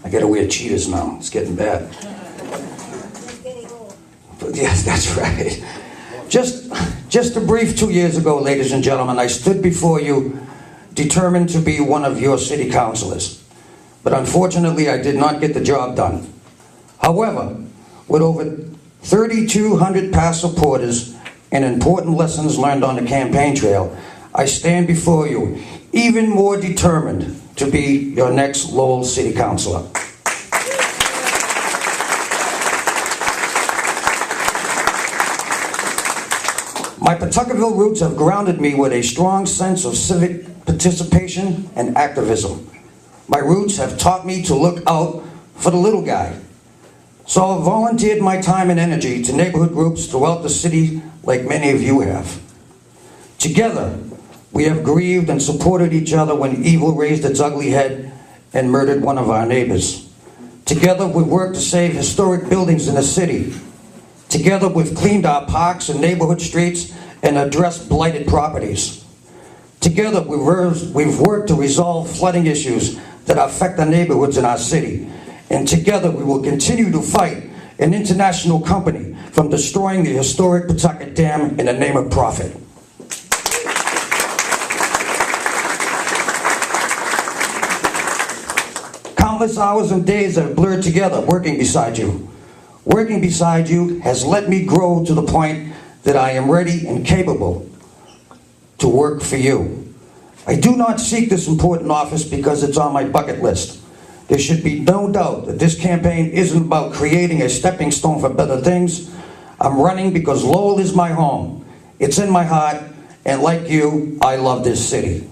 I gotta wear cheetahs now. It's getting bad. But yes, that's right. Just a brief 2 years ago, ladies and gentlemen, I stood before you determined to be one of your city councilors. But unfortunately, I did not get the job done. However, with over 3,200 past supporters and important lessons learned on the campaign trail, I stand before you even more determined to be your next Lowell City Councilor. My Pawtuckaville roots have grounded me with a strong sense of civic participation and activism. My roots have taught me to look out for the little guy. So I've volunteered my time and energy to neighborhood groups throughout the city like many of you have. Together, we have grieved and supported each other when evil raised its ugly head and murdered one of our neighbors. Together, we've worked to save historic buildings in the city. Together, we've cleaned our parks and neighborhood streets and addressed blighted properties. Together, we've worked to resolve flooding issues that affect the neighborhoods in our city. And together, we will continue to fight an international company from destroying the historic Pawtucket Dam in the name of profit. Countless hours and days have blurred together working beside you. Working beside you has let me grow to the point that I am ready and capable to work for you. I do not seek this important office because it's on my bucket list. There should be no doubt that this campaign isn't about creating a stepping stone for better things. I'm running because Lowell is my home. It's in my heart, and like you, I love this city.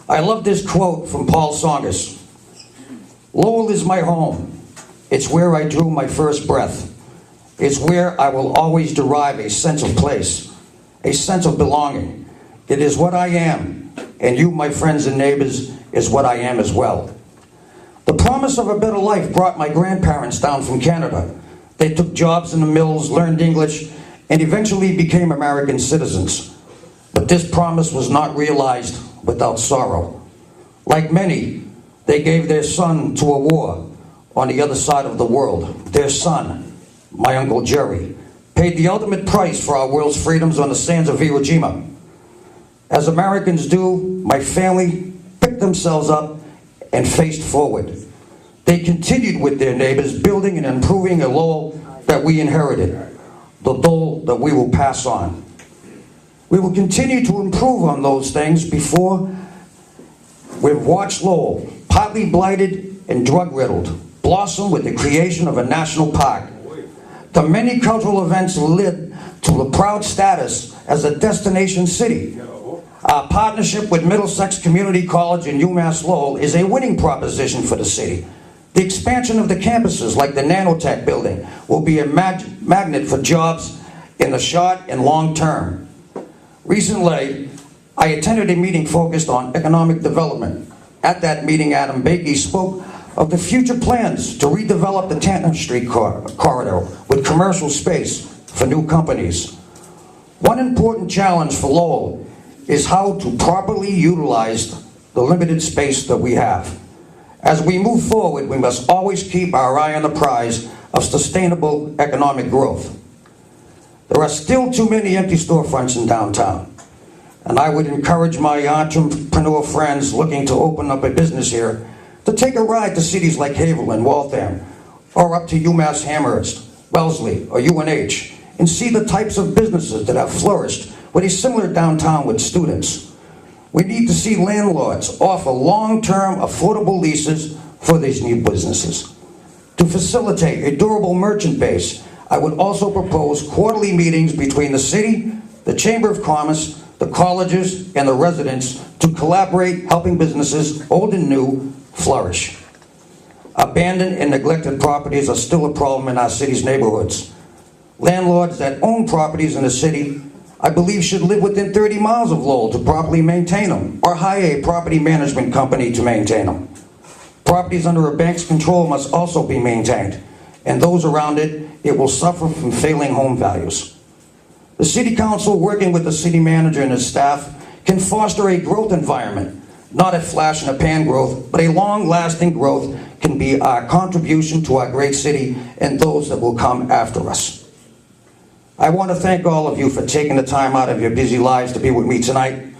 I love this quote from Paul Songus. Lowell is my home. It's where I drew my first breath. It's where I will always derive a sense of place, a sense of belonging. It is what I am, and you, my friends and neighbors, is what I am as well. The promise of a better life brought my grandparents down from Canada. They took jobs in the mills, learned English, and eventually became American citizens. But this promise was not realized without sorrow. Like many, they gave their son to a war on the other side of the world. Their son, my Uncle Jerry, paid the ultimate price for our world's freedoms on the sands of Iwo Jima. As Americans do, my family picked themselves up and faced forward. They continued with their neighbors, building and improving a Lowell that we inherited, the Lowell that we will pass on. We will continue to improve on those things before we've watched Lowell, partly blighted and drug-riddled, blossom with the creation of a national park. The many cultural events led to a proud status as a destination city. Our partnership with Middlesex Community College and UMass Lowell is a winning proposition for the city. The expansion of the campuses, like the Nanotech building, will be a magnet for jobs in the short and long term. Recently, I attended a meeting focused on economic development. At that meeting, Adam Bakey spoke of the future plans to redevelop the Tanton Street corridor with commercial space for new companies. One important challenge for Lowell is how to properly utilize the limited space that we have. As we move forward, we must always keep our eye on the prize of sustainable economic growth. There are still too many empty storefronts in downtown, and I would encourage my entrepreneur friends looking to open up a business here to take a ride to cities like Haverhill and Waltham, or up to UMass Amherst, Wellesley, or UNH, and see the types of businesses that have flourished with a similar downtown with students. We need to see landlords offer long-term affordable leases for these new businesses. To facilitate a durable merchant base, I would also propose quarterly meetings between the city, the Chamber of Commerce, the colleges, and the residents to collaborate, helping businesses, old and new, flourish. Abandoned and neglected properties are still a problem in our city's neighborhoods. Landlords that own properties in the city, I believe, should live within 30 miles of Lowell to properly maintain them, or hire a property management company to maintain them. Properties under a bank's control must also be maintained, and those around it will suffer from failing home values. The City Council, working with the city manager and his staff, can foster a growth environment, not a flash in the pan growth, but a long-lasting growth can be our contribution to our great city and those that will come after us. I want to thank all of you for taking the time out of your busy lives to be with me tonight.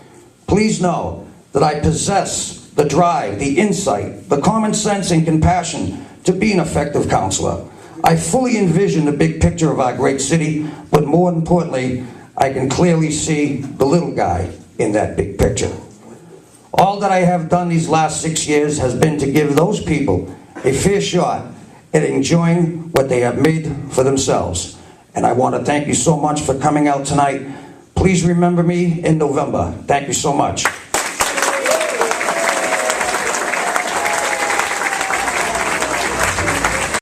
Please know that I possess the drive, the insight, the common sense and compassion to be an effective counselor. I fully envision the big picture of our great city, but more importantly, I can clearly see the little guy in that big picture. All that I have done these last 6 years has been to give those people a fair shot at enjoying what they have made for themselves. And I want to thank you so much for coming out tonight. Please remember me in November. Thank you so much.